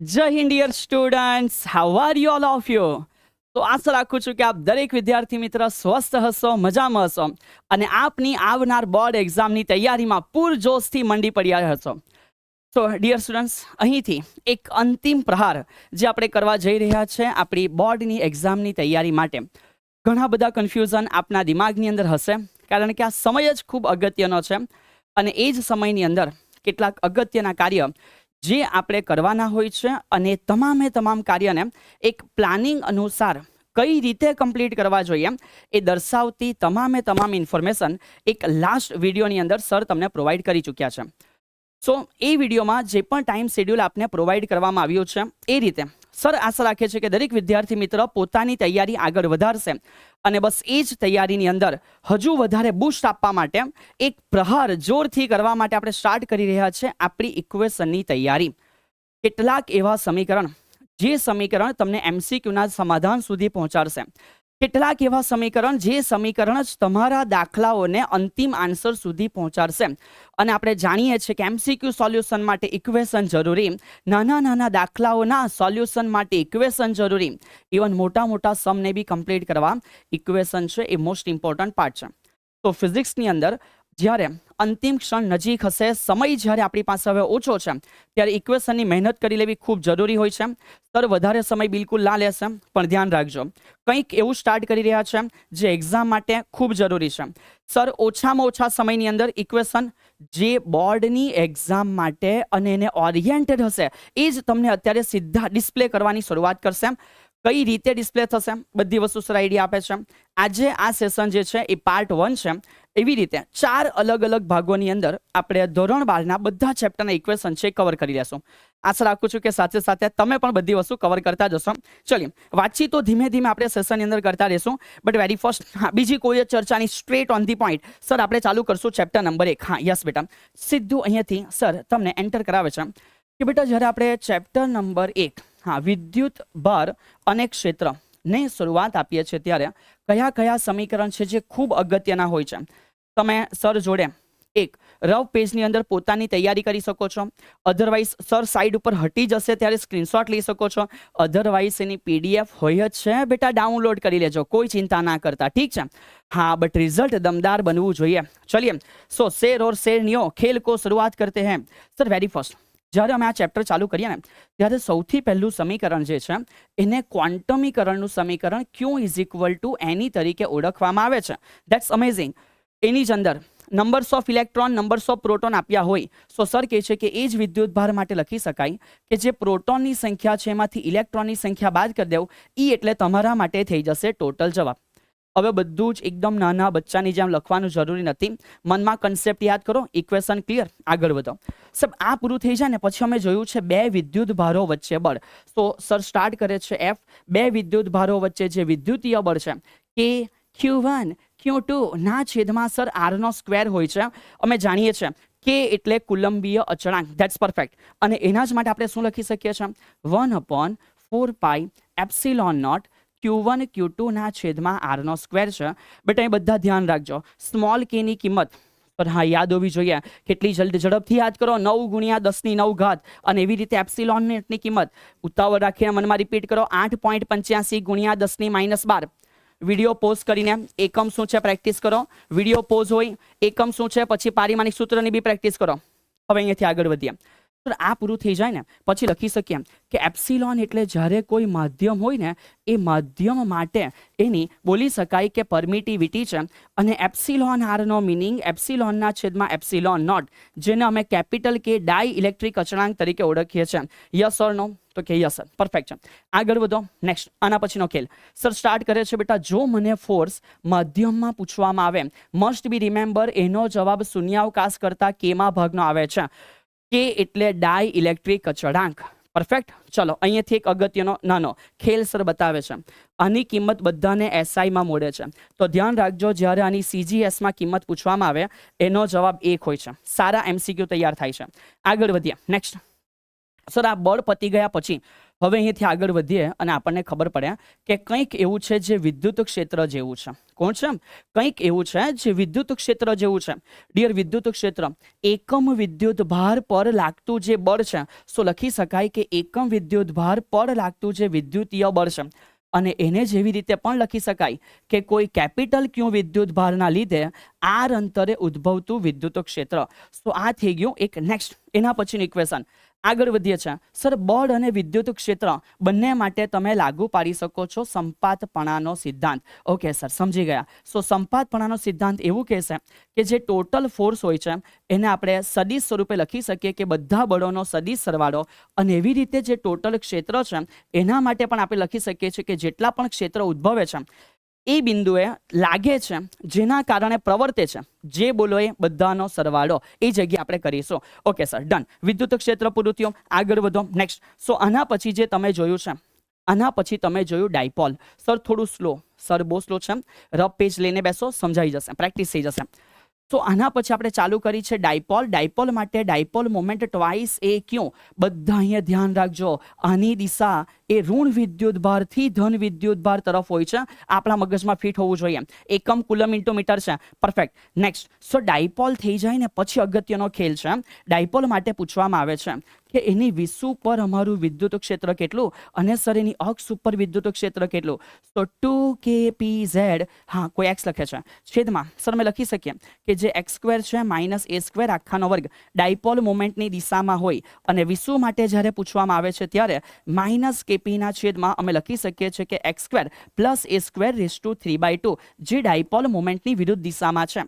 જય હિન્દ dear students, how are you all of you? તો આશા રાખું છું કે આપ દરેક વિદ્યાર્થી મિત્ર સ્વસ્થ હશો, મજામાં હશો અને આપની આવનાર બોર્ડ એક્ઝામની તૈયારીમાં પૂરજોશથી મંડી પડ્યા હશો. તો ડિયર સ્ટુડન્ટ્સ, અહીંથી એક અંતિમ પ્રહાર જે આપણે કરવા જઈ રહ્યા છે આપણી બોર્ડની એક્ઝામની તૈયારી માટે. ઘણા બધા કન્ફ્યુઝન આપના દિમાગની અંદર હશે, કારણ કે આ સમય જ ખૂબ અગત્યનો છે અને એ જ સમયની અંદર કેટલાક અગત્યના કાર્ય જે આપણે કરવાના હોય છે અને તમામ કાર્યને એક પ્લાનિંગ અનુસાર કઈ રીતે કમ્પ્લીટ કરવા જોઈએ એ દર્શાવતી તમામ ઇન્ફોર્મેશન એક લાસ્ટ વિડીયોની અંદર સર તમને પ્રોવાઈડ કરી ચૂક્યા છે. સો એ વિડીયોમાં જે પણ ટાઈમ શેડ્યુલ આપને પ્રોવાઈડ કરવામાં આવ્યું છે એ રીતે સર આશા રાખે છે કે દરેક વિદ્યાર્થી મિત્ર પોતાની તૈયારી આગળ વધારશે અને બસ એ જ તૈયારીની અંદર હજુ વધારે બૂસ્ટ આપવા માટે એક પ્રહાર જોરથી કરવા માટે આપણે સ્ટાર્ટ કરી રહ્યા છે આપણી ઇક્વેશનની તૈયારી. કેટલાક એવા સમીકરણ જે સમીકરણ તમને MCQના સમાધાન સુધી પહોંચાડશે. કેટલાક એવા સમીકરણ જે સમીકરણ જ તમારા દાખલાઓને અંતિમ આન્સર સુધી પહોંચાડશે. અને આપણે જાણીએ છીએ કે MCQ સોલ્યુશન માટે ઇક્વેશન જરૂરી, નાના દાખલાઓના સોલ્યુશન માટે ઇક્વેશન જરૂરી, ઇવન મોટા સમને બી કમ્પ્લીટ કરવા ઇક્વેશન છે એ મોસ્ટ ઇમ્પોર્ટન્ટ પાર્ટ છે. તો ફિઝિક્સની અંદર જ્યારે અંતિમ ક્ષણ નજીક હશે, સમય જ્યારે આપણી પાસે હવે ઓછો છે, ત્યારે ઇક્વેશનની મહેનત કરી લેવી ખૂબ જરૂરી હોય છે. સર વધારે સમય બિલકુલ ના લેશે, પણ ધ્યાન રાખજો કંઈક એવું સ્ટાર્ટ કરી રહ્યા છે જે એક્ઝામ માટે ખૂબ જરૂરી છે. સર ઓછામાં ઓછા સમયની અંદર ઇક્વેશન જે બોર્ડની એક્ઝામ માટે અને એને ઓરિએન્ટેડ હશે એ જ તમને અત્યારે સીધા ડિસ્પ્લે કરવાની શરૂઆત કરશે. કઈ રીતે ડિસ્પ્લે થશે બધી વસ્તુ સર આઈડિયા આપે છે. આજે આ સેશન જે છે એ પાર્ટ 1 છે. એવી રીતે 4 અલગ ભાગોની અંદર આપણે ધોરણ 12ના બધા ચેપ્ટરના ઇક્વેશન છે કવર કરી લેશું. આશા રાખું છું કે સાથે સાથે તમે પણ બધી વસ્તુ કવર કરતા જશો. ચલીએ વાતચીત તો ધીમે આપણે સેશનની અંદર કરતા રહેશું, બટ વેરી ફર્સ્ટ બીજી કોઈ ચર્ચાની straight on the point sir આપણે ચાલુ કરશું ચેપ્ટર નંબર 1. હા યસ બેટા, સીધું અહીંયાથી સર તમને એન્ટર કરાવે છે કે બેટા જ્યારે આપણે ચેપ્ટર નંબર 1 હા વિદ્યુત ભાર અને ક્ષેત્ર ને શરૂઆત આપીએ છીએ ત્યારે કયા સમીકરણ છે જે ખૂબ અગત્યના હોય છે. તમે સર જોડે એક રફ પેજની અંદર પોતાની તૈયારી કરી શકો છો. અધરવાઇઝ સર સાઈડ ઉપર હટી જશે ત્યારે સ્ક્રીનશોટ લઈ શકો છો. અધરવાઇઝ એની PDF હોય જ છે બેટા, ડાઉનલોડ કરી લેજો, કોઈ ચિંતા ના કરતા, ઠીક છે. હા બટ રિઝલ્ટ દમદાર બનવું જોઈએ. ચલિए સો શેર ઓર શેર નિયો ખેલ કો શરૂઆત કરતે हैं. સર વેરી ફર્સ્ટ જ્યારે અમે આ ચેપ્ટર ચાલુ કરીએ ને ત્યારે સૌથી પહેલું સમીકરણ જે છે એને ક્વોન્ટમીકરણનું સમીકરણ Q ઇઝ ઇક્વલ ટુ એની તરીકે ઓળખવામાં આવે છે. That's amazing. એની જ અંદર numbers of electron, numbers of proton આપ્યા હોય, સો સર કહે છે કે એ જ વિદ્યુત ભાર માટે લખી શકાય કે જે પ્રોટોનની સંખ્યા છે એમાંથી ઇલેક્ટ્રોનની સંખ્યા બાદ કરી દેવું, એ એટલે તમારા માટે થઈ જશે ટોટલ જવાબ. હવે બધું જ એકદમ નાના બચ્ચાની જેમ લખવાનું જરૂરી નથી. મનમાં કન્સેપ્ટ યાદ કરો, ઇક્વેશન ક્લિયર, આગળ વધો. સર આ પૂરું થઈ જાય ને પછી અમે જોયું છે બે વિદ્યુત ભારો વચ્ચે બળ. તો સર સ્ટાર્ટ કરે છે F. બે વિદ્યુત ભારો વચ્ચે જે વિદ્યુતીય બળ છે કે Q1 Q2 ના છેદમાં સર R નો સ્ક્વેર હોય છે. અમે જાણીએ છીએ કે એટલે કુલંબીય અચળાંક. That's perfect. અને એના જ માટે આપણે શું લખી શકીએ છીએ? 1/4π એપ્સિલોન નોટ Q1 Q2 ના છેદમાં R નો સ્ક્વેર છે. બેટા એ બધા ધ્યાન રાખજો. સ્મોલ k ની કિંમત પર હા યાદ હોવી જોઈએ. કેટલી ઝડપથી યાદ કરો, 9 × 10⁹ અને એવી રીતે એપ્સિલોન ની કિંમત ઉતાવળ રાખીને મનમાં રિપીટ કરો, 8.85 × 10⁻12. વિડીયો પોઝ કરીને એકમ શું છે પ્રેક્ટિસ કરો. વિડીયો પોઝ હોય, એકમ શું છે, પછી પારિમાણિક સૂત્રની બી પ્રેક્ટિસ કરો. હવે અહીંયાથી આગળ વધીએ. તો આ પૂરું થઈ જાય ને પછી લખી શકીએ કે એપ્સિલોન એટલે જ્યારે કોઈ માધ્યમ હોય ને એ માધ્યમ માટે એની બોલી શકાય કે પરમિટિવિટી છે. અને એપ્સિલોન R નો મિનિંગ એપ્સિલોનના છેદમાં એપ્સિલોન નોટ, જેને અમે કેપિટલ કે ડાઈ ઇલેક્ટ્રિક અચળાંક તરીકે ઓળખીએ છીએ. યસ ઓર નો? તો કે યસ સર, પરફેક્ટ છે. આગળ વધો. નેક્સ્ટ આના પછીનો ખેલ સર સ્ટાર્ટ કરે છે બેટા, જો મને ફોર્સ માધ્યમમાં પૂછવામાં આવે, મસ્ટ બી રિમેમ્બર એનો જવાબ શૂન્યાવકાશ કરતા કેમાં ભાગનો આવે છે. કે એટલે ડાઈ ઇલેક્ટ્રિક અચળાંક. પરફેક્ટ. ચલો અહીંયાથી એક અગત્યનો નાનો ખેલ સર બતાવે છે. આની કિંમત બધાને SI માં મોડે છે, તો ધ્યાન રાખજો જ્યારે આની CGS માં કિંમત પૂછવામાં આવે એનો જવાબ 1 હોય છે. સારા MCQ તૈયાર થાય છે. આગળ વધીએ. નેક્સ્ટ સર આ બળ પતી ગયા પછી હવે અહીંથી આગળ વધીએ અને આપણને ખબર પડે કે કંઈક એવું છે જે વિદ્યુત ક્ષેત્ર જેવું છે. કોણ છે? કંઈક એવું છે જે વિદ્યુત ક્ષેત્ર જેવું છે. ડિયર, વિદ્યુત ક્ષેત્ર એકમ વિદ્યુત ભાર પર લાગતું જે બળ છે, સો લખી શકાય કે એકમ વિદ્યુત ભાર પર લાગતું જે વિદ્યુતીય બળ છે, અને એને જેવી રીતે પણ લખી શકાય કે કોઈ કેપિટલ ક્યુ વિદ્યુત ભારના લીધે આર અંતરે ઉદ્ભવતું વિદ્યુત ક્ષેત્ર. સો આ થઈ ગયું એક નેક્સ્ટ. એના પછીનું ઇક્વેશન. આગળ વધીએ છીએ. સર, બળ અને વિદ્યુત ક્ષેત્ર બંને માટે તમે લાગુ પાડી શકો છો સંપાતપણાનો સિદ્ધાંત. ઓકે સર, સમજી ગયા. સો સંપાતપણાનો સિદ્ધાંત એવું કહેશે કે જે ટોટલ ફોર્સ હોય છે એને આપણે સદિશ સ્વરૂપે લખી શકીએ કે બધા બળોનો સદિશ સરવાળો, અને એવી રીતે જે ટોટલ ક્ષેત્ર છે એના માટે પણ આપણે લખી શકીએ છીએ કે જેટલા પણ ક્ષેત્ર ઉદ્ભવે છે એ બિંદુએ લાગે છે, જેના કારણે પ્રવર્તે છે જે બોલો એ બધાનો સરવાળો, એ જગ્યાએ આપણે કરીશું. Okay sir, done. વિદ્યુત ક્ષેત્ર પૂરું થયું. આગળ વધો નેક્સ્ટ. સો આના પછી જે તમે જોયું છે, આના પછી તમે જોયું ડાયપોલ. સર થોડું સ્લો, સર બહુ સ્લો છે. રફ પેજ લઈને બેસો, સમજાઈ જશે, પ્રેક્ટિસ થઈ જશે. તો આના પછી આપણે ચાલુ કરી છે ડાયપોલ. ડાયપોલ માટે ડાયપોલ મોમેન્ટ ટ્વાઇસ એ ક્યુ. બધા અહીંયા ધ્યાન રાખજો, આની દિશા એ ઋણ વિદ્યુત ભારથી ધન વિદ્યુત ભાર તરફ હોય છે. આપણા મગજમાં ફિટ હોવું જોઈએ. એકમ કુલમ ઇન્ટુ મીટર છે. પરફેક્ટ. નેક્સ્ટ. સો ડાયપોલ થઈ જાય ને પછી અગત્યનો ખેલ છે. ડાયપોલ માટે પૂછવામાં આવે છે કે એની વિષુ પર અમારું વિદ્યુત ક્ષેત્ર કેટલું, અને સર એની અક્ષ ઉપર વિદ્યુત ક્ષેત્ર કેટલું. તો 2kpz, હા કોઈ એક્સ લખે છે, છેદમાં સર અમે લખી શકીએ કે જે એક્સ સ્ક્વેર છે માઇનસ એ સ્ક્વેર આખાનો વર્ગ ડાયપોલ મોમેન્ટની દિશામાં હોય, અને વિષુ માટે જ્યારે પૂછવામાં આવે છે ત્યારે માઇનસ કેપીના છેદમાં અમે લખી શકીએ છીએ કે એક્સ સ્ક્વેર પ્લસ એ સ્ક્વેર રેઝ ટુ 3/2, જે ડાયપોલ મોમેન્ટની વિરુદ્ધ દિશામાં છે.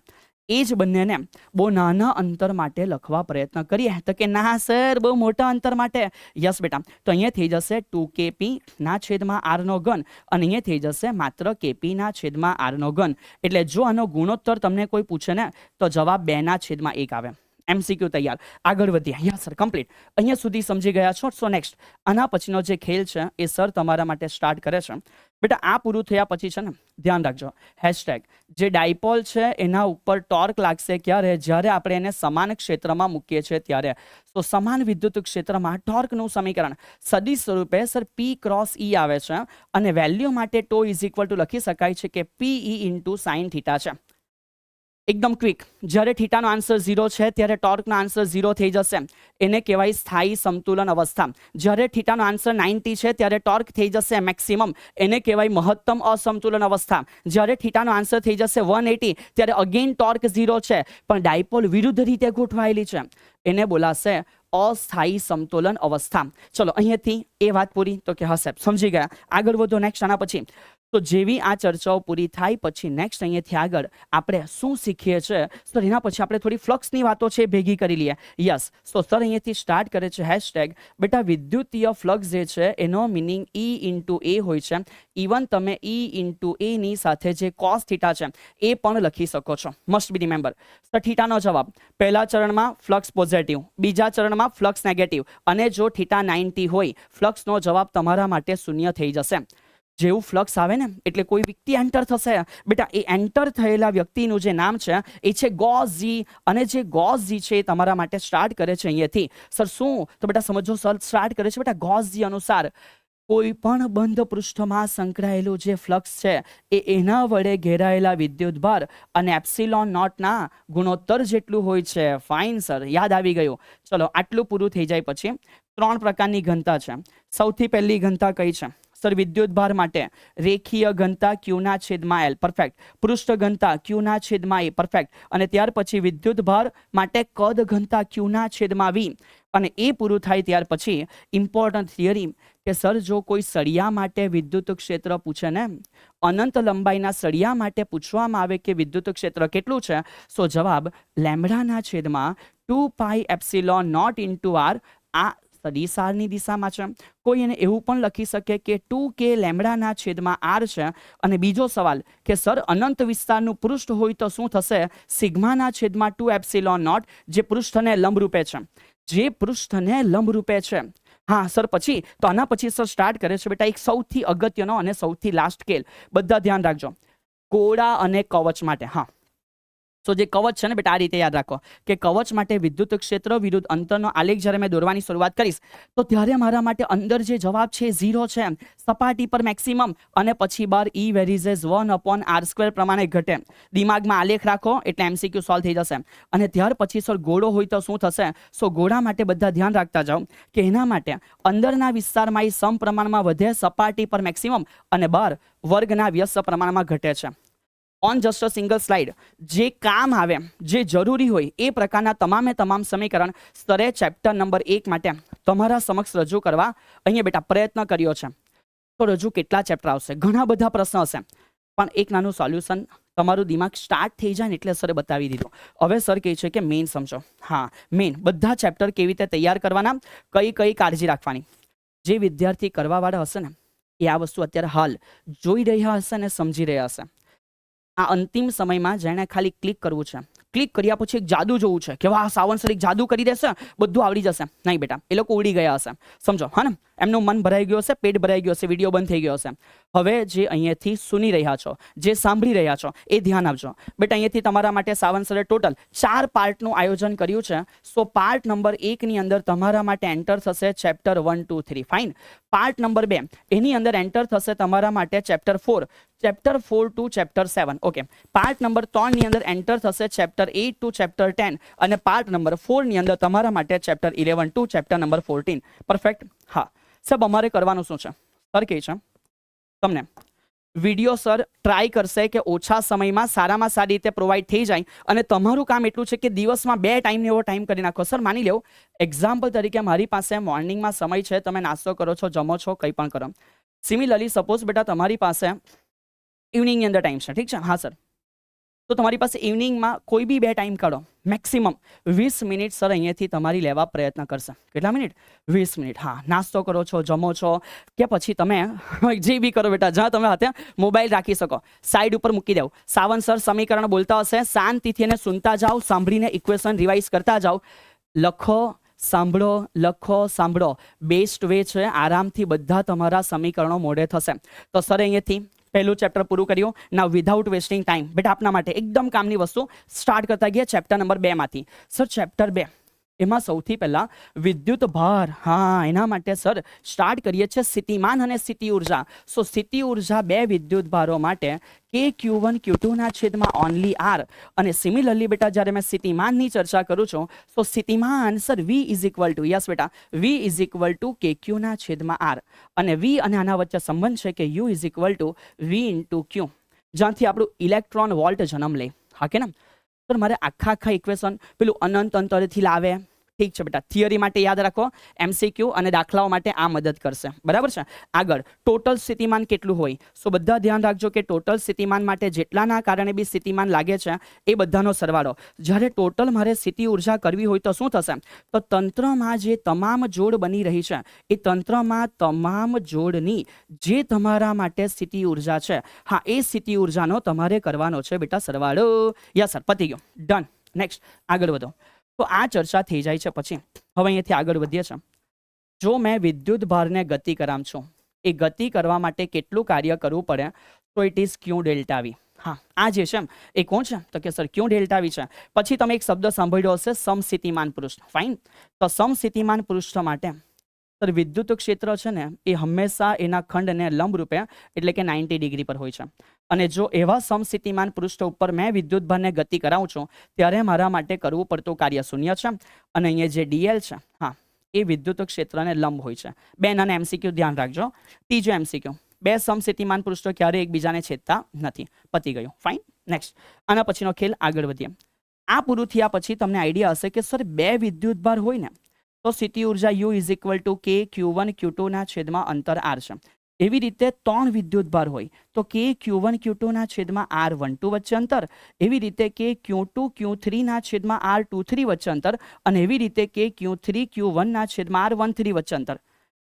એ જ બંનેને બહુ નાના અંતર માટે લખવા પ્રયત્ન કરીએ તો કે ના સર બહુ મોટા અંતર માટે. યસ બેટા. તો અહીંયા થઈ જશે 2kp ના છેદમાં r નો ઘન, અને અહીંયા થઈ જશે માત્ર kp ના છેદમાં r નો ઘન. એટલે જો આનો ગુણોત્તર તમને કોઈ પૂછે ને તો જવાબ 2 ના છેદમાં 1 આવે. MCQ તૈયાર. આગળ વધીએ. Yes sir, complete. અહીંયા સુધી સમજી ગયા છો. So next. આના પછીનો જે ખેલ છે એ સર તમારા માટે સ્ટાર્ટ કરે છે. બેટા આ પૂરું થયા પછી છે ને ધ્યાન રાખજો, હેશટેગ જે ડાયપોલ છે એના ઉપર ટોર્ક લાગશે ક્યારે, જ્યારે આપણે એને સમાન ક્ષેત્રમાં મૂકીએ છીએ ત્યારે. તો સમાન વિદ્યુત ક્ષેત્રમાં ટોર્કનું સમીકરણ સદિશ સ્વરૂપે સર P ક્રોસ E આવે છે, અને વેલ્યુ માટે ટો ઇઝ ઇક્વલ ટુ લખી શકાય છે કે PE ઇન્ટુ સાઇન થીટા છે. એકદમ ક્વિક. જ્યારે થીટાનો આન્સર 0 છે ત્યારે ટોર્કનો આન્સર 0 થઈ જશે. એને કહેવાય સ્થાયી સમતુલન અવસ્થા. જ્યારે થીટાનો આન્સર 90 છે ત્યારે ટોર્ક થઈ જશે મેક્સિમમ. એને કહેવાય મહત્તમ અસમતુલન અવસ્થા. જ્યારે થીટાનો આન્સર થઈ જશે 180 ત્યારે અગેન ટોર્ક 0 છે, પણ ડાયપોલ વિરુદ્ધ રીતે ગોઠવાયેલી છે. એને બોલાશે અસ્થાયી સમતુલન અવસ્થા. ચલો અહીંયાથી એ વાત પૂરી તો કે હશે, સમજી ગયા. આગળ વધો નેક્સ્ટ. આના પછી તો જેવી આ ચર્ચાઓ પૂરી થાય પછી નેક્સ્ટ અહીંયાથી આગળ આપણે શું શીખીએ છીએ સર, એના પછી આપણે થોડી ફ્લક્સની વાતો છે ભેગી કરી લઈએ. યસ. તો સર અહીંયાથી સ્ટાર્ટ કરે છે હેશટેગ. બેટા વિદ્યુતીય ફ્લક્સ જે છે એનો મિનિંગ E ઇન્ટુ એ હોય છે. ઇવન તમે E ઇન્ટુ એ ની સાથે જે કોસ થીટા છે એ પણ લખી શકો છો. Must be remember. સર થીટાનો જવાબ પહેલા ચરણમાં ફ્લક્સ પોઝિટિવ, બીજા ચરણમાં ફ્લક્સ નેગેટિવ, અને જો થીટા 90 હોય ફ્લક્સનો જવાબ તમારા માટે શૂન્ય થઈ જશે. જેવું ફ્લક્સ આવે ને એટલે કોઈ વ્યક્તિ એન્ટર થશે બેટા, એ એન્ટર થયેલા વ્યક્તિનું જે નામ છે એ છે ગોસ જી, અને જે ગોસ જી છે એ તમારા માટે સ્ટાર્ટ કરે છે અહીંયાથી. સર શું? તો બેટા સમજો, સર સ્ટાર્ટ કરે છે બેટા ગોસ જી અનુસાર કોઈ પણ બંધ પૃષ્ઠમાં સંકળાયેલું જે ફ્લક્સ છે એ એના વડે ઘેરાયેલા વિદ્યુતભાર અને એપ્સિલોન નોટના ગુણોત્તર જેટલું હોય છે. ફાઇન સર, યાદ આવી ગયું. ચલો આટલું પૂરું થઈ જાય પછી 3 પ્રકારની ઘનતા છે. સૌથી પહેલી ઘનતા કઈ છે સર? વિદ્યુતભાર માટે રેખીય ઘનતા Q ના છેદમાં L. પરફેક્ટ. પૃષ્ઠ ઘનતા Q ના છેદમાં E. પરફેક્ટ. અને ત્યાર પછી વિદ્યુતભાર માટે કદ ઘનતા Q ના છેદમાં V. અને એ પૂરું થાય ત્યાર પછી ઇમ્પોર્ટન્ટ થિયરી કે સર જો કોઈ સળિયા માટે વિદ્યુત ક્ષેત્ર પૂછે ને, અનંત લંબાઈના સળિયા માટે પૂછવામાં આવે કે વિદ્યુત ક્ષેત્ર કેટલું છે, સો જવાબ લેમ્બડાના છેદમાં 2 pi epsilon naught into R. આ સદિશારની દિશામાં છે. કોઈ એને એવું પણ લખી શકે કે 2k લેમ્બડાના છેદમાં R છે. અને બીજો સવાલ કે સર અનંત વિસ્તારનું પૃષ્ઠ હોય તો શું થશે? સિગ્માના છેદમાં 2 એપ્સિલોન નોટ, જે પૃષ્ઠને લંબરૂપે છે, જે પૃષ્ઠને લંબરૂપે છે. હા સર પછી તો આના પછી સર સ્ટાર્ટ કરે છે બેટા એક સૌથી અગત્યનો અને સૌથી લાસ્ટ ખેલ. બધા ધ્યાન રાખજો, ગોળા અને કવચ માટે. હા સો જે કવચ છે ને બેટા આ રીતે યાદ રાખો કે કવચ માટે વિદ્યુત ક્ષેત્ર વિરુદ્ધ અંતરનો આલેખ જ્યારે મેં દોરવાની શરૂઆત કરીશ તો ત્યારે મારા માટે અંદર જે જવાબ છે 0 છે, સપાટી પર મેક્સિમમ, અને પછી બાર E વેરીઝેસ 1/r² પ્રમાણે ઘટે. દિમાગમાં આલેખ રાખો એટલે MCQ સોલ્વ થઈ જશે. અને ત્યાર પછી સર ગોળો હોય તો શું થશે? સો ગોળા માટે બધા ધ્યાન રાખતા જાઓ કે એના માટે અંદરના વિસ્તારમાં એ સમપ્રમાણમાં વધે, સપાટી પર મેક્સિમમ, અને બહાર વર્ગના વ્યસ્ત પ્રમાણમાં ઘટે છે. On just a single slide જે કામ આવે, જે જરૂરી હોય એ પ્રકારના તમામે તમામ સમીકરણ સ્તરે ચેપ્ટર નંબર 1 માટે તમારા સમક્ષ રજૂ કરવા અહીંયા બેટા પ્રયત્ન કર્યો છે. તો રજૂ કેટલા ચેપ્ટર આવશે? ઘણા બધા પ્રશ્નો હશે, પણ એક નાનું સોલ્યુશન તમારું દિમાગ સ્ટાર્ટ થઈ જાય ને એટલે સરે બતાવી દીધું. હવે સર કહે છે કે મેઇન સમજો. હા, મેઇન બધા ચેપ્ટર કેવી રીતે તૈયાર કરવાના, કઈ કઈ કાળજી રાખવાની. જે વિદ્યાર્થી કરવાવાળા હશે ને એ આ વસ્તુ અત્યારે હાલ જોઈ રહ્યા હશે ને સમજી રહ્યા હશે. આ અંતિમ સમયમાં જેણે ખાલી ક્લિક કરવું છે, ક્લિક કર્યા પછી એક જાદુ જોવું છે કે વાહ સાવંત સર એક જાદુ કરી દેશે, બધું આવડી જશે. નહીં બેટા, એ લોકો ઉડી ગયા હશે. સમજો હા ને, એમનું મન ભરાઈ ગયું હશે, પેટ ભરાઈ ગયું હશે, વિડીયો બંધ થઈ ગયો હશે. હવે જે અહીંયાથી સુની રહ્યા છો, જે સાંભળી રહ્યા છો એ ધ્યાન આપજો. બેટા અહીંયાથી તમારા માટે સાવંત સરે ટોટલ 4 પાર્ટનું આયોજન કર્યું છે. સો પાર્ટ નંબર 1 ની અંદર તમારા માટે એન્ટર થશે ચેપ્ટર 1, 2, 3. ફાઇન. પાર્ટ નંબર 2 એની અંદર એન્ટર થશે તમારા માટે chapter 4, chapter 4 to chapter 7. Okay. Part number 3 ની અંદર એન્ટર થશે ચેપ્ટર 8 ટુ ચેપ્ટર 10, અને પાર્ટ નંબર 4 ની અંદર તમારા માટે chapter 11 to chapter number 14. Perfect. હા સાહેબ, અમારે કરવાનું શું છે? સર કહે છે તમને વિડીયો સર ટ્રાય કરશે કે ઓછા સમયમાં સારામાં સારી રીતે પ્રોવાઈડ થઈ જાય, અને તમારું કામ એટલું છે કે દિવસમાં 2 ટાઈમને એવો ટાઈમ કરી નાખો. સર માની લો એક્ઝામ્પલ તરીકે મારી પાસે મોર્નિંગમાં સમય છે, તમે નાસ્તો કરો છો, જમો છો, કંઈ પણ કરો. સિમિલરલી સપોઝ બેટા તમારી પાસે ઇવનિંગની અંદર ટાઈમ છે, ઠીક છે? હા સર. તો તમારી પાસે ઇવનિંગમાં કોઈ બી 2 ટાઈમ કાઢો, મેક્સિમમ 20 મિનિટ સર અહીંયાથી તમારી લેવા પ્રયત્ન કરશે. કેટલા મિનિટ? 20 મિનિટ. હા, નાસ્તો કરો છો, જમો છો, કે પછી તમે જે બી કરો બેટા, જ્યાં તમે હતા મોબાઈલ રાખી શકો, સાઈડ ઉપર મૂકી દેવું. સાવંત સર સમીકરણ બોલતા હશે, શાંતિથી એને સુનતા જાઓ, સાંભળીને ઇક્વેશન રિવાઇઝ કરતા જાઓ. લખો, સાંભળો, લખો, સાંભળો. બેસ્ટ વે છે, આરામથી બધા તમારા સમીકરણો મોઢે થશે. તો સર અહીંયાથી પહેલું ચેપ્ટર પૂરું કર્યું. નાઉ વિધાઉટ વેસ્ટિંગ ટાઈમ બેટા આપના માટે એકદમ કામની વસ્તુ સ્ટાર્ટ કરતા ગયા ચેપ્ટર નંબર 2 માંથી. સર ચેપ્ટર 2 એમાં સૌથી પહેલા વિદ્યુત ભાર. હા, એના માટે સર સ્ટાર્ટ કરીએ છીએ સ્થિતિમાન અને સ્થિતિ ઉર્જા. સો સ્થિતિ ઉર્જા 2 વિદ્યુત ભારો માટે KQ1 Q2 ના છેદમાં ઓનલી R. અને સિમિલરલી બેટા જ્યારે મેં સ્થિતિમાનની ચર્ચા કરું છું, તો સ્થિતિમાન sir V is equal two, yes બેટા, V is equal two KQ ના છેદમાં R. અને V અને આના વચ્ચે સંબંધ છે કે U is equal two V into Q, જ્યાંથી આપણું ઇલેક્ટ્રોન વોલ્ટ જન્મ લે. હા કે ના? તો મારે આખા ઇક્વેશન પેલું અનંત અંતરથી લાવે. ઠીક છે બેટા, થિયરી માટે યાદ રાખો, MCQ અને દાખલાઓ માટે આ મદદ કરશે. બરાબર છે? આગળ ટોટલ સ્થિતિમાન કેટલું હોય? સો બધા ધ્યાન રાખજો કે ટોટલ સ્થિતિમાન માટે જેટલાના કારણે બી સ્થિતિમાન લાગે છે એ બધાનો સરવાળો. જ્યારે ટોટલ મારે સ્થિતિ ઉર્જા કરવી હોય તો શું થશે? તો તંત્રમાં જે તમામ જોડ બની રહી છે એ તંત્રમાં તમામ જોડની જે તમારા માટે સ્થિતિ ઉર્જા છે, હા, એ સ્થિતિ ઉર્જાનો તમારે કરવાનો છે બેટા સરવાળો. યસ સર, પતી ગયો, ડન. નેક્સ્ટ આગળ વધો. તો આ ચર્ચા થઈ જાય છે. પછી હવે અહીંયાથી આગળ વધીએ છીએ. જો મેં વિદ્યુત ભારને ગતિ કરામ છું, એ ગતિ કરવા માટે કેટલું કાર્ય કરવું પડે? તો it is Q delta V. હા, આ જે છે એ કોણ છે? તો કે સર Q ડેલ્ટા V છે. પછી તમે એક શબ્દ સાંભળ્યો હશે, સમસ્થિતિમાન પૃષ્ઠ. ફાઇન. તો સમસ્થિતિમાન પૃષ્ઠ માટે સર વિદ્યુત ક્ષેત્ર છે ને એ હંમેશા એના ખંડને લંબ રૂપે એટલે કે 90 ડિગ્રી પર હોય છે. અને જો એવા સમસ્થિતિમાન પૃષ્ઠ ઉપર મેં વિદ્યુત ભારને ગતિ કરાવું છું ત્યારે મારા માટે કરવું પડતું કાર્ય શૂન્ય છે. અને અહીંયા જે DL છે, હા, એ વિદ્યુત ક્ષેત્રને લંબ હોય છે. 2 નાના MCQ ધ્યાન રાખજો. ત્રીજો MCQ, 2 સમસ્થિતિમાન પૃષ્ઠો ક્યારે એકબીજાને છેદતા નથી. પતી ગયું. ફાઇન. નેક્સ્ટ આના પછીનો ખેલ આગળ વધીએ. આ પૂરું થયા પછી તમને આઈડિયા હશે કે સર 2 વિદ્યુત ભાર હોય ને તો સ્થિતિ ઉર્જા U is equal two KQ1 Q2 ના છેદમાં અંતર R છે. એવી રીતે 3 વિદ્યુત ભાર હોય તો KQ1 Q2 ના છેદમાં R12 વચ્ચે અંતર, એવી રીતે KQ2 Q3 ના છેદમાં R23 વચ્ચે અંતર, અને એવી રીતે KQ3 Q1 ના છેદમાં R13 વચ્ચે અંતર.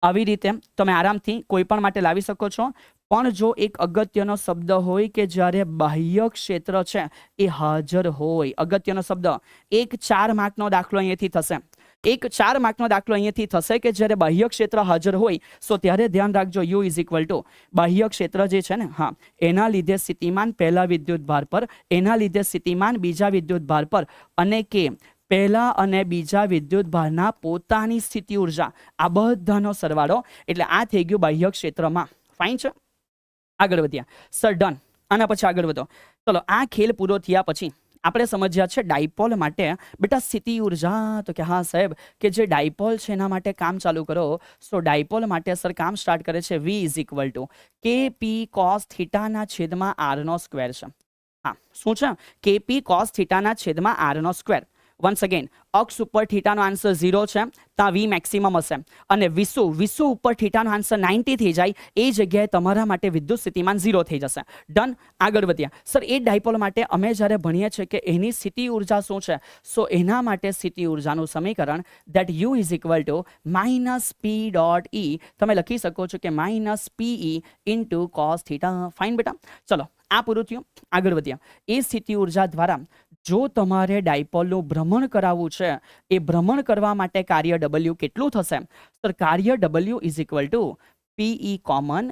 આવી રીતે તમે આરામથી કોઈ પણ માટે લાવી શકો છો. પણ જો એક અગત્યનો શબ્દ હોય કે જ્યારે બાહ્ય ક્ષેત્ર છે એ હાજર હોય, અગત્યનો શબ્દ, એક 4 માર્કનો દાખલો અહીંયાથી થશે. એક 4 માર્કનો દાખલો અહીંયાથી થશે કે જ્યારે બાહ્ય ક્ષેત્ર હાજર હોય સો ત્યારે ધ્યાન રાખજો યુ ઇઝ ઇક્વલ ટુ બાહ્ય ક્ષેત્ર જે છે ને હા એના લીધે સ્થિતિમાન પહેલા વિદ્યુત ભાર પર, એના લીધે સ્થિતિમાન બીજા વિદ્યુત ભાર પર, અને કે પહેલા અને બીજા વિદ્યુત ભારના પોતાની સ્થિતિ ઉર્જા, આ બધાનો સરવાળો. એટલે આ થઈ ગયું બાહ્ય ક્ષેત્રમાં. ફાઇન છે. આગળ વધ્યા સર, ડન. આના પછી આગળ વધો. ચલો, આ ખેલ પૂરો થયા પછી આપણે સમજ્યા છે ડાયપોલ માટે બેટા સ્થિતિ ઉર્જા. તો કે હા સાહેબ, કે જે ડાયપોલ છે એના માટે કામ ચાલુ કરો. સો ડાયપોલ માટે સર કામ સ્ટાર્ટ કરે છે V is equal two KP cos થીટાના છેદમાં R નો સ્ક્વેર છે. હા, શું છે? KP cos થીટાના છેદમાં R નો સ્ક્વેર. વન્સ અગેન, અક્ષ ઉપર થીટાનો આન્સર 0 છે, ત્યાં V મેક્સિમમ હશે, અને વિસુ ઉપર થીટાનો આન્સર 90 થઈ જાય એ જગ્યાએ તમારા માટે વિદ્યુત સ્થિતિમાન 0 થઈ જશે. ડન. આગળ વધ્યા સર, એ ડાયપોલ માટે અમે જ્યારે ભણીએ છીએ કે એની સ્થિતિ ઉર્જા શું છે, સો એના માટે સ્થિતિ ઉર્જાનું સમીકરણ that U is equal two minus P dot E, તમે લખી શકો છો કે minus PE into cos theta. Fine બેટા. ચલો, આ પૂરું થયું. આગળ વધ્યા. એ સ્થિતિ ઉર્જા દ્વારા જો તમારે ડાયપોલનું ભ્રમણ કરાવવું છે, એ ભ્રમણ કરવા માટે કાર્ય W કેટલું થશે? સર, કાર્ય W is equal two PE common,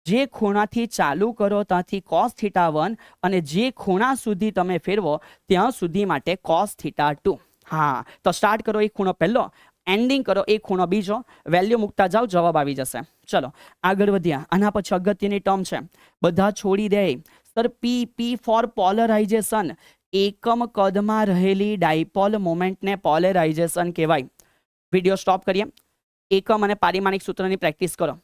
જે ખૂણાથી ચાલુ કરો ત્યાંથી cos થીટા 1 અને જે ખૂણા સુધી તમે ફેરવો ત્યાં સુધી માટે cos થીટા 2. હા, તો સ્ટાર્ટ કરો એક ખૂણો પહેલો, એન્ડિંગ કરો એક ખૂણો બીજો, વેલ્યુ મૂકતા જાઓ, જવાબ આવી જશે. ચલો, આગળ વધ્યા. આના પછી અગત્યની ટર્મ છે, બધા છોડી દે. Sir, P for polarization. એકમ કદમાં રહેલી ડાયપોલ મોમેન્ટને પોલરાઇઝેશન કહેવાય. વિડીયો સ્ટોપ કરીએ, એકમ અને પારિમાણિક સૂત્રની પ્રેક્ટિસ કરો.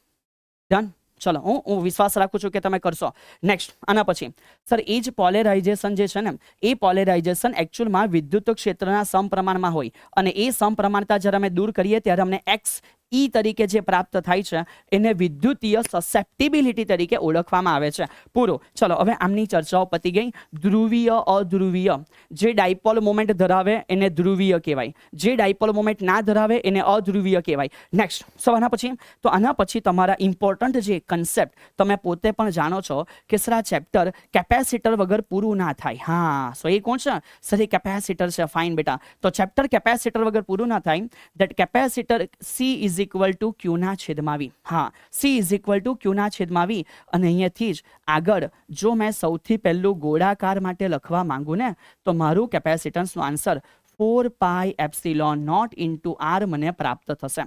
ડન. ચલો, હું વિશ્વાસ રાખું છું કે તમે કરશો. નેક્સ્ટ, આના પછી સર, એ જ પોલેરાઇઝેશન જે છે ને, એ પોલેરાઇઝેશન એકચ્યુઅલમાં વિદ્યુત ક્ષેત્રના સમપ્રમાણમાં હોય, અને એ સમપ્રમાણતા જ્યારે અમે દૂર કરીએ ત્યારે અમને એક્સ E તરીકે જે પ્રાપ્ત થાય છે એને વિદ્યુતીય સસેપ્ટિબિલિટી તરીકે ઓળખવામાં આવે છે. પૂરું. ચલો, હવે આમની ચર્ચાઓ પતી ગઈ. ધ્રુવીય, અધ્રુવીય. જે ડાયપોલ મોમેન્ટ ધરાવે એને ધ્રુવીય કહેવાય, જે ડાયપોલ મોમેન્ટ ના ધરાવે એને અધ્રુવીય કહેવાય. નેક્સ્ટ, સો આના પછી તો આના પછી તમારા ઇમ્પોર્ટન્ટ જે કન્સેપ્ટ તમે પોતે પણ જાણો છો કે સર આ ચેપ્ટર કેપેસિટર વગર પૂરું ના થાય. હા, સો એ કોણ છે? સર, એ કેપેસિટર છે. ફાઇન બેટા. તો ચેપ્ટર કેપેસિટર વગર પૂરું ના થાય. That capacitor C is equal two Q ના છેદમાં V. હા, C is equal two Q ના છેદમાં V. અને અહીંયાથી જ આગળ જો મેં સૌથી પહેલું ગોળાકાર માટે લખવા માંગુ ને, તો મારું કેપેસિટન્સનો answer 4 pi epsilon naught into R મને પ્રાપ્ત થશે.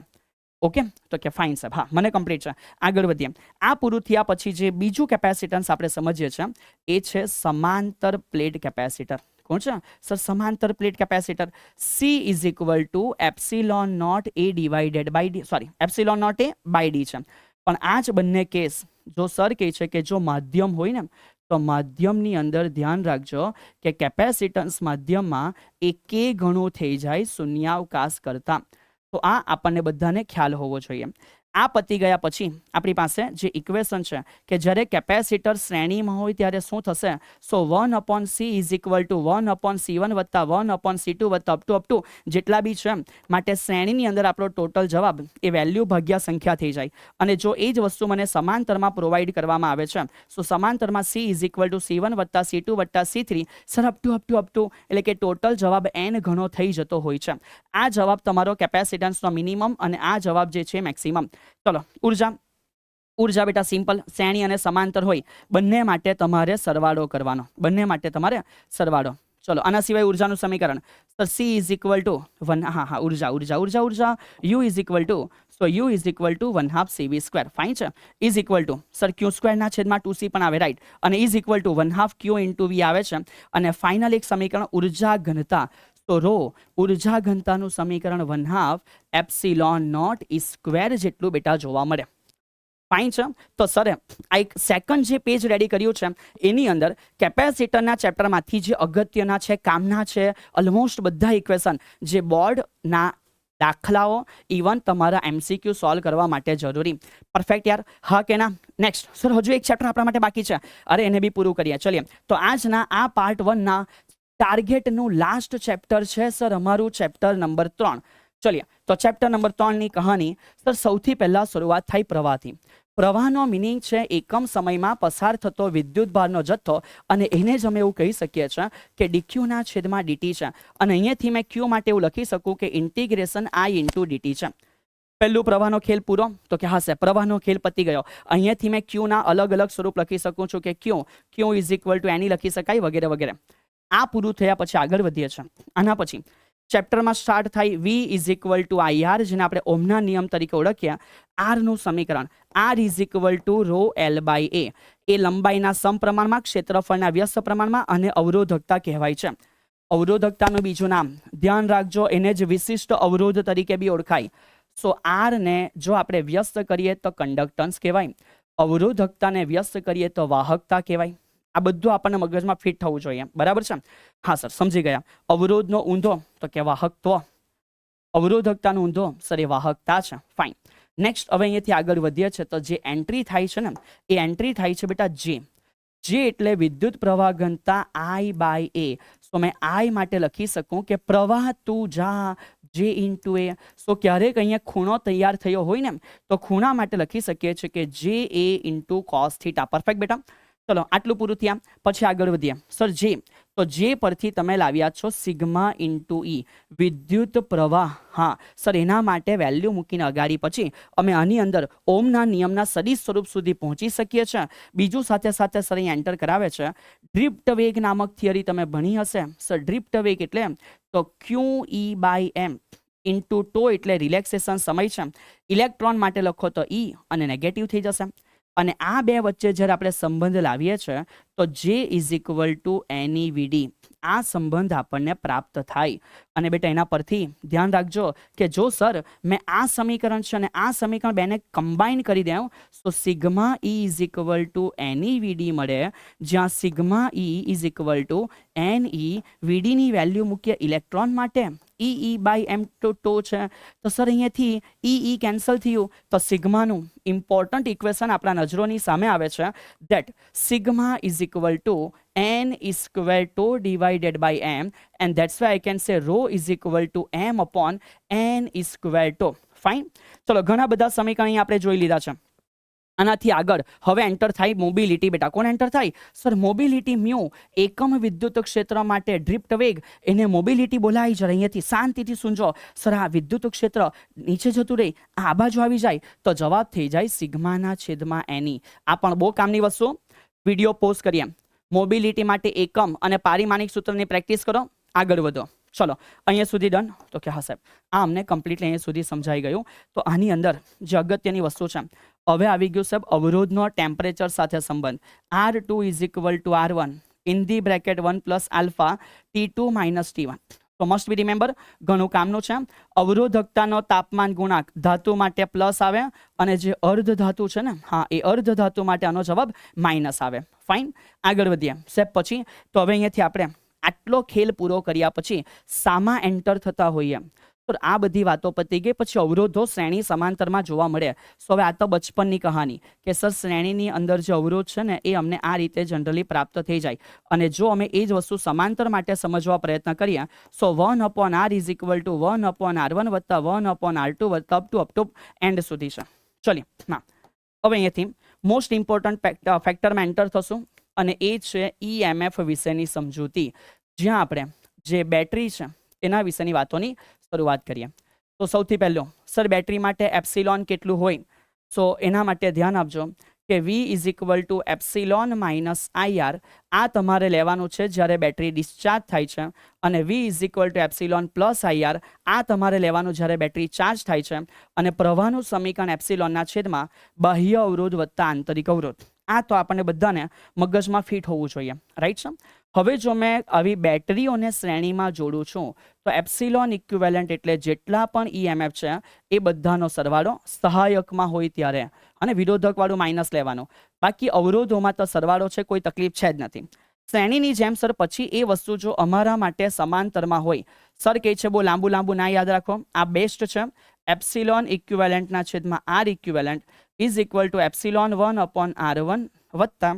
ઓકે, તો કે ફાઇન સાહેબ. હા, મને કમ્પ્લીટ છે. આગળ વધીએ. આ પૂરું થયા પછી જે બીજું કેપેસિટન્સ આપણે સમજીએ છીએ એ છે સમાંતર પ્લેટ કેપેસિટર. કોણ છે? સર, સમાંતર plate capacitor. C is equal to epsilon naught A divided by D, sorry, epsilon naught A by D છે. પણ આ જ બંને કેસ જો સર કહે છે કે જો માધ્યમ હોય ને, તો માધ્યમની અંદર ધ્યાન રાખજો કે કેપેસિટન્સ માધ્યમમાં એ K ગણું થઈ જાય શૂન્યાવકાશ કરતા. તો આ આપણને બધાને ખ્યાલ હોવો જોઈએ. આ પતી ગયા પછી આપણી પાસે જે ઇક્વેશન છે કે જ્યારે કેપેસિટર શ્રેણીમાં હોય ત્યારે શું થશે? સો 1/C is equal two 1/C1 વત્તા 1/C2 વત્તા અપ ટુ જેટલા બી છે, માટે શ્રેણીની અંદર આપણો ટોટલ જવાબ એ વેલ્યુ ભાગ્યા સંખ્યા થઈ જાય. અને જો એ જ વસ્તુ મને સમાંતરમાં પ્રોવાઈડ કરવામાં આવે છે, સો સમાંતરમાં C is equal two C1 વત્તા C2 વત્તા C3 સર અપ ટુ એટલે કે ટોટલ જવાબ n ઘણો થઈ જતો હોય છે. આ જવાબ તમારો કેપેસિટન્સનો મિનિમમ અને આ જવાબ જે છે મેક્સિમમ. ચલો, ઉર્જા બેટા સિમ્પલ, શ્રેણી અને સમાંતર હોય બંને માટે તમારે સરવાળો કરવાનો, બંને માટે તમારે સરવાળો. ચલો, આના સિવાય ઉર્જાનું સમીકરણ sir C is equal to 1, હા, ઉર્જા U is equal to, so U is equal to 1/2 CV square. Fine છે. Is equal to sir Q સ્ક્વેરના છેદમાં 2C પણ આવે, રાઈટ, અને is equal to 1/2 Q into V આવે છે. અને ફાઇનલ એક સમીકરણ ઉર્જા ઘનતા, તો રો ઉર્જા ઘનતાનું સમીકરણ 1/2 એપ્સિલોન નોટ E સ્ક્વેર જેટલું બેટા જોવા મળે. ફાઇન છે. તો સરે આ એક સેકન્ડ જે પેજ રેડી કર્યું છે એની અંદર કેપેસિટરના ચેપ્ટરમાંથી જે અગત્યના છે, કામના છે, ઓલમોસ્ટ બધા ઇક્વેશન જે બોર્ડના દાખલાઓ, ઇવન તમારા MCQ સોલ્વ કરવા માટે જરૂરી. પરફેક્ટ યાર, હા કે ના? નેક્સ્ટ સર, હજુ એક ચેપ્ટર આપણા માટે બાકી છે. અરે એને બી પૂરું કરીએ. ચલીએ, તો આજના આ પાર્ટ 1ના ટાર્ગેટનું લાસ્ટ ચેપ્ટર છે સર અમારું ચેપ્ટર નંબર 3. ચલીએ, તો ચેપ્ટર નંબર 3ની કહાની સર સૌથી પહેલા શરૂઆત થાય પ્રવાહથી. પ્રવાહનો મિનિંગ છે એકમ સમયમાં પસાર થતો વિદ્યુત ભારનો જથ્થો, અને એને જ અમે એવું કહી શકીએ છીએ કે ડીક્યુના છેદમાં ડીટી છે. અને અહીંયાથી મેં ક્યુ માટે એવું લખી શકું કે ઇન્ટિગ્રેશન આઈ ઇન્ટુ ડીટી છે. પહેલું પ્રવાહનો ખેલ પૂરો, તો કે હા સાહેબ પ્રવાહનો ખેલ પતી ગયો. અહીંયાથી મેં ક્યુના અલગ અલગ સ્વરૂપ લખી શકું છું કે ક્યુ ઇઝ ઇક્વલ ટુ એની લખી શકાય વગેરે વગેરે. આ પૂરું થયા પછી આગળ વધીએ છીએ. આના પછી ચેપ્ટરમાં સ્ટાર્ટ થાય V is equal to I R, જેને આપણે ઓહમના નિયમ તરીકે ઓળખ્યા. આરનું સમીકરણ R is equal to rho L by A. એ લંબાઈના સમપ્રમાણમાં, ક્ષેત્રફળના વ્યસ્ત પ્રમાણમાં અને અવરોધકતા કહેવાય છે. અવરોધકતાનું બીજું નામ ધ્યાન રાખજો, એને જ વિશિષ્ટ અવરોધ તરીકે બી ઓળખાય. સો આર ને જો આપણે વ્યસ્ત કરીએ તો કંડક્ટન્સ કહેવાય, અવરોધકતાને વ્યસ્ત કરીએ તો વાહકતા કહેવાય. આ બધું આપણને મગજમાં ફિટ થવું જોઈએ, બરાબર છે? હા સર, સમજી ગયા. અવરોધનો ઊંધો તો કે વાહકત્વ, અવરોધકતાનો ઊંધો સર એ વાહકતા છે. ફાઇન. નેક્સ્ટ હવે અહીંયાથી આગળ વધીએ છીએ તો જે એન્ટ્રી થાય છે ને એ એન્ટ્રી થાય છે બેટા જે એટલે વિદ્યુત પ્રવાહ ઘનતા આઈ બાય એ. સો મેં આઈ માટે લખી શકું કે પ્રવાહ તું જા જે ઇન્ટુ એ. સો ક્યારેક અહીંયા ખૂણો તૈયાર થયો હોય ને તો ખૂણા માટે લખી શકીએ છીએ કે જે એ ઇન્ટુ કોસ થીટા. પરફેક્ટ બેટા. ચલો આટલું પૂરું થયા. પછી આગળ વધીએ સર જે, તો જે પરથી તમે લાવ્યા છો સિગ્મા ઇન્ટુ ઈ વિદ્યુત પ્રવાહ. હા સર, એના માટે વેલ્યુ મૂકીને અગાડી પછી અમે આની અંદર ઓમના નિયમના સદિશ સ્વરૂપ સુધી પહોંચી શકીએ છીએ. બીજું સાથે સાથે સર અહીં એન્ટર કરાવે છે ડ્રિફ્ટ વેગ નામક થિયરી તમે ભણી હશે. સર ડ્રિફ્ટ વેગ એટલે તો ક્યુ ઈ બાય એમ ઇન્ટુ ટો એટલે રિલેક્સેશન સમય છે. ઇલેક્ટ્રોન માટે લખો તો ઈ અને નેગેટિવ થઈ જશે. અને આ બે વચ્ચે જ્યારે આપણે સંબંધ લાવીએ છીએ તો જે ઇઝ ઇક્વલ ટુ એની વીડી, આ સંબંધ આપણને પ્રાપ્ત થાય. અને બેટા એના પરથી ધ્યાન રાખજો કે જો સર મેં આ સમીકરણ છે અને આ સમીકરણ બેને કમ્બાઈન કરી દઉં તો sigma E is equal to N E VD મળે, જ્યાં sigma E is equal to N E વીડીની વેલ્યુ મૂકીએ ઇલેક્ટ્રોન માટે, ઈ બાય એમ ટો છે. તો સર અહીંયાથી ઈ કેન્સલ થયું તો સિગ્માનું ઇમ્પોર્ટન્ટ ઇક્વેશન આપણા નજરોની સામે આવે છે, that sigma is equal two n square tau divided by m, and that's why I can say rho is equal to m upon n square tau. Fine. ચલો ઘણા બધા સમીકરણ આપણે જોઈ લીધા છે. આનાથી આગળ હવે એન્ટર થાય મોબિલિટી. બેટા કોણ એન્ટર થાય? સર મોબિલિટી મ્યુ એકમ વિદ્યુત ક્ષેત્ર માટે ડ્રિફ્ટ વેગ, એને મોબિલિટી બોલાવી જરા. અહીંયાથી શાંતિથી સુનજો. સર આ વિદ્યુત ક્ષેત્ર નીચે જતું રહે, આ બાજુ આવી જાય તો જવાબ થઈ જાય સિગ્માના છેદમાં એની. આ પણ બહુ કામની વસ્તુ. વિડીયો પોઝ કરીએ. મોબિલિટી માટે એકમ અને પારિમાણિક સૂત્રની પ્રેક્ટિસ કરો. આગળ વધો. ચલો અહીંયા સુધી ડન. તો કે હા સાહેબ આ અમને કમ્પ્લીટલી અહીંયા સુધી સમજાઈ ગયું. તો આની અંદર જે અગત્યની વસ્તુ છે હવે આવી ગયું સાહેબ અવરોધનો ટેમ્પરેચર સાથે સંબંધ. R2 is equal two R1 in the bracket 1 plus alpha T2 minus T1. તો મસ્ટ બી રિમેમ્બર, ઘણું કામનું છે. અવરોધકતાનો તાપમાન ગુણાંક ધાતુ માટે પ્લસ આવે અને જે અર્ધ ધાતુ છે ને, હા એ અર્ધ ધાતુ માટે આનો જવાબ માઇનસ આવે. ફાઇન. આગળ વધીએ સાહેબ. પછી તો હવે અહીંયાથી આપણે આટલો ખેલ પૂરો કર્યા પછી સામા એન્ટર થતા હોઈએ તો આ બધી વાતો પતી ગઈ. પછી અવરોધો શ્રેણી સમાંતરમાં જોવા મળે. સો હવે આ તો બચપનની કહાની કે સર શ્રેણીની અંદર જે અવરોધ છે ને એ અમને આ રીતે જનરલી પ્રાપ્ત થઈ જાય. અને જો અમે એ જ વસ્તુ સમાંતર માટે સમજવા પ્રયત્ન કરીએ so 1 upon R is equal to 1 upon R1 વત્તા 1 અપોન R2 વત્તા અપ ટુ એન્ડ સુધી છે. ચલીએ હા હવે અહીંયાથી મોસ્ટ ઇમ્પોર્ટન્ટ ફેક્ટરમાં એન્ટર થશું અને એ છે EMF વિશેની સમજૂતી, જ્યાં આપણે જે બેટરી છે એના વિશેની વાતોની શરૂઆત કરીએ. તો સૌથી પહેલું સર બેટરી માટે એપ્સિલોન કેટલું હોય? સો એના માટે ધ્યાન આપજો કે V is equal to epsilon minus IR. આ તમારે લેવાનું છે જ્યારે બેટરી ડિસ્ચાર્જ થાય છે. અને V is equal to epsilon plus IR. આ તમારે લેવાનું જ્યારે બેટરી ચાર્જ થાય છે. અને પ્રવાહનું સમીકરણ એપ્સિલોનના છેદમાં બાહ્ય અવરોધ વત્તા આંતરિક અવરોધ. આ તો આપણને બધાને મગજમાં ફિટ હોવું જોઈએ, રાઈટ છે? હવે જો મેં આવી બેટરીઓને શ્રેણીમાં જોડું છું તો એપ્સિલોન ઇક્વિવેલન્ટ એટલે જેટલા પણ EMF છે એ બધાનો સરવાળો સહાયકમાં હોય ત્યારે, અને વિરોધકવાળું માઇનસ લેવાનું. બાકી અવરોધોમાં તો સરવાળો છે, કોઈ તકલીફ છે જ નથી. શ્રેણીની જેમ સર પછી એ વસ્તુ જો અમારા માટે સમાંતરમાં હોય, સર કહે છે બહુ લાંબુ ના યાદ રાખો, આ બેસ્ટ છે. એપ્સિલોન ઇક્વિવેલન્ટના છેદમાં R equivalent is equal to epsilon 1 upon R1 વત્તા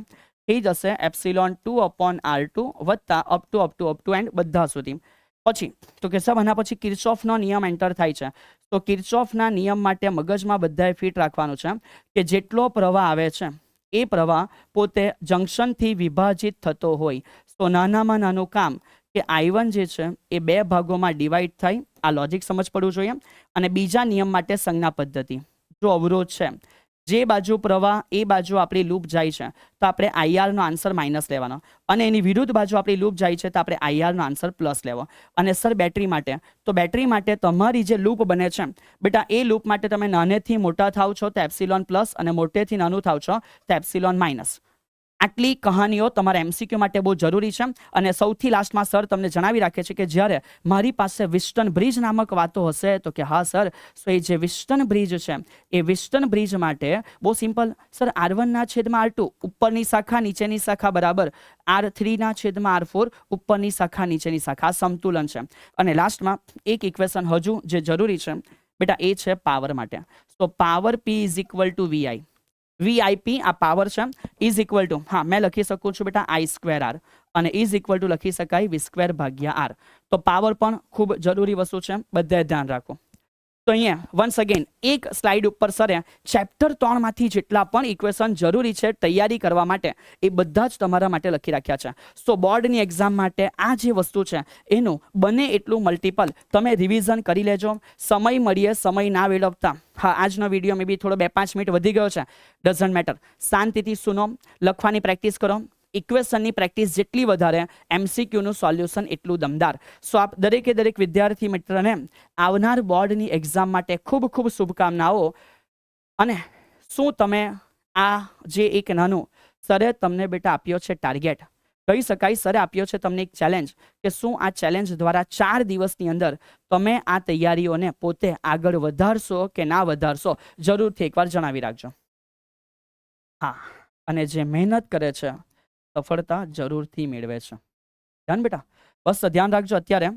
થઈ જશે એપ્સિલોન 2 અપોન R2 વત્તા અપ ટુ એન્ડ બધા સુધી. પછી તો કે સાહેબ આના પછી કિર્ચોફનો નિયમ એન્ટર થાય છે. તો કિર્ચોફના નિયમ માટે મગજમાં બધાએ ફિટ રાખવાનું છે કે જેટલો પ્રવાહ આવે છે એ પ્રવાહ પોતે જંક્શનથી વિભાજિત થતો હોય. તો નાનામાં નાનું કામ કે I1 જે છે એ 2 ભાગોમાં ડિવાઈડ થાય. આ લોજિક સમજ પડવું જોઈએ. અને બીજા નિયમ માટે સંજ્ઞા પદ્ધતિ. જો અવરોધ છે, જે બાજુ પ્રવાહ એ બાજુ આપણી લૂપ જાય છે તો આપણે IR નો આન્સર માઇનસ લેવાનો, અને એની વિરુદ્ધ બાજુ આપણી લૂપ જાય છે તો આપણે IR નો આન્સર પ્લસ લેવો. અને સર બેટરી માટે, તો બેટરી માટે તમારી જે લૂપ બને છે બેટા, એ લૂપ માટે તમે નાનેથી મોટા થાવ છો તો એપ્સિલોન પ્લસ, અને મોટેથી નાનું થાવ છો તો એપ્સિલોન માઇનસ. આટલી કહાનીઓ તમારા MCQ માટે બહુ જરૂરી છે. અને સૌથી લાસ્ટમાં સર તમને જણાવી રાખે છે કે જ્યારે મારી પાસે વિસ્ટન બ્રિજ નામક વાતો હશે તો કે હા સર, સો એ જે વિસ્ટન બ્રિજ છે એ વિસ્ટન બ્રિજ માટે બહુ સિમ્પલ સર, R1 ના છેદમાં R2 ઉપરની શાખા નીચેની શાખા બરાબર R3 ના છેદમાં R4 ઉપરની શાખા નીચેની શાખા. આ સમતુલન છે. અને લાસ્ટમાં એક ઇક્વેશન હજુ જે જરૂરી છે બેટા, એ છે પાવર માટે. તો power P is equal two VI. VIP આ પાવર છે ઇઝ ઇક્વલ ટુ, હા મેં લખી શકું છું બેટા I²R, અને ઇઝ ઇક્વલ ટુ લખી શકાય V² ભાગ્યા R. તો પાવર પણ ખૂબ જરૂરી વસ્તુ છે, બધાએ ધ્યાન રાખો. તો અહીંયા વન્સ અગેન એક સ્લાઇડ ઉપર સરે ચેપ્ટર 3 માંથી જેટલા પણ ઇક્વેશન જરૂરી છે તૈયારી કરવા માટે એ બધા જ તમારા માટે લખી રાખ્યા છે. સો બોર્ડની એક્ઝામ માટે આ જે વસ્તુ છે એનું બને એટલું મલ્ટિપલ તમે રિવિઝન કરી લેજો. સમય મળીએ, સમય ના વેડફતા. હા, આજનો વિડીયો મે બી થોડો 2-5 મિનિટ વધી ગયો છે, ડઝન્ટ મેટર. શાંતિથી સુનો, લખવાની પ્રેક્ટિસ કરો. ઇક્વેશનની પ્રેક્ટિસ જેટલી વધારે MCQનું સોલ્યુશન એટલું દમદાર. સો આપ દરેકે દરેક વિદ્યાર્થી મિત્રને આવનાર બોર્ડની એક્ઝામ માટે ખૂબ ખૂબ શુભકામનાઓ. અને શું તમે આ જે એક નાનું સરે તમને બેટા આપ્યો છે ટાર્ગેટ, કહી શકાય સરે આપ્યો છે તમને એક ચેલેન્જ, કે શું આ ચેલેન્જ દ્વારા 4 દિવસની અંદર તમે આ તૈયારીઓને પોતે આગળ વધારશો કે ના વધારશો, જરૂરથી એકવાર જણાવી રાખજો. હા, અને જે મહેનત કરે છે સફળતા જરૂરથી મેળવે છે. ધ્યાન બેટા, બસ ધ્યાન રાખજો. અત્યારે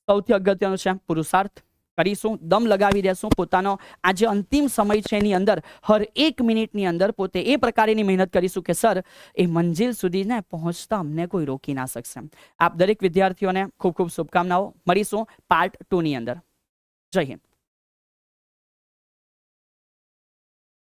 સૌથી અગત્યનું છે પુરુષાર્થ કરીશું, દમ લગાવી દેશું. પોતાનો આ જે અંતિમ સમય છે એની અંદર હર એક મિનિટની અંદર પોતે એ પ્રકારની મહેનત કરીશું કે સર એ મંજિલ સુધીને પહોંચતા અમને કોઈ રોકી ના શકશે. આપ દરેક વિદ્યાર્થીઓને ખૂબ ખૂબ શુભકામનાઓ. મળીશું પાર્ટ 2 ની અંદર. જય હિન્દ.